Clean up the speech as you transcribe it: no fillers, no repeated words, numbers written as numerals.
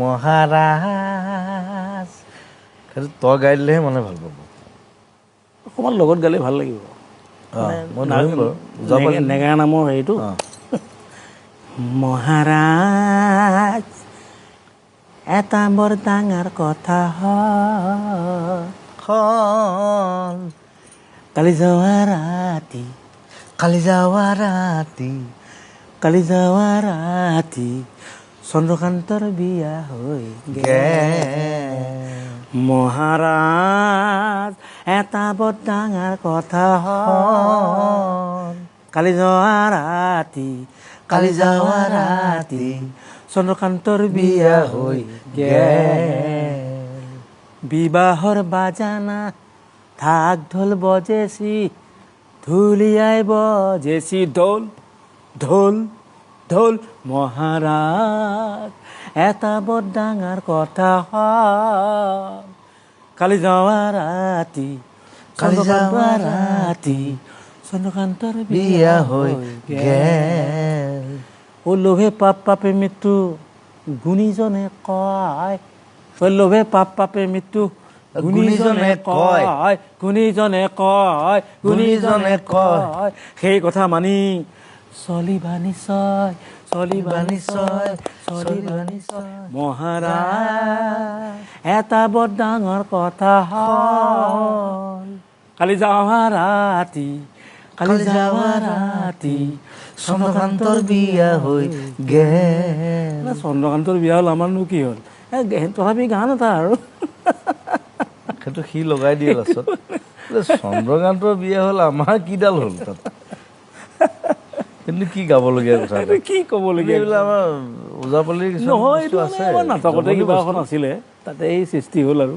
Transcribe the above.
মহাৰাজ সেইটো তই গাই দিলেহে মানে ভাল পাব। অকণমান লগত গালে ভাল লাগিব। মই ধৰিম বাৰু নেগা নামৰ হেৰিটো। মহাৰাজ এটা বৰ ডাঙৰ কথা হ'ল, কালি যোৱা ৰাতি চন্দ্ৰকান্তৰ বিয়া হৈ মহাৰাজ এটা বৰ ডাঙৰ কথা হ'ল, কালি যোৱা ৰাতি চন্দ্ৰকান্তৰ বিয়া হৈ বিবাহৰ বাজানা ঢাক ঢোল বজেছি, ঢুলিয়াই বজেছি ঢোল ঢোল ঢোল। মহাৰাজ এটা বৰ ডাঙৰ কথা হ'ল, কালি যোৱা ৰাতি চন্দ্ৰকান্তৰ বিয়া হৈ ও লোভে পাপে মৃত্যু গুণীজনে কয়, ও লোভে পাপে মৃত্যু গুণীজনে কয়, সেই কথা মানি চলিবা নিশ্চয়। মহাৰাজ এটা বৰ ডাঙৰ কথা হ'ল, কালি যোৱা ৰাতি চন্দ্ৰকান্তৰ বিয়া হৈ চন্দ্ৰকান্তৰ বিয়া হ'ল, আমাৰনো কি হ'ল? তথাপি গান এটা আৰু সেইটো সি লগাই দিয়ে লাষ্টত। চন্দ্ৰকান্তৰ বিয়া হ'ল, আমাৰ কিডাল হ'ল তাত? কিন্তু কি গাবলগীয়া কথা, কি ক'বলগীয়া? আমাৰ ওজাপালিৰ নহয়, এইটো আমাৰ নাটকতে কিবা এখন আছিলে, তাতে এই সৃষ্টি হ'ল আৰু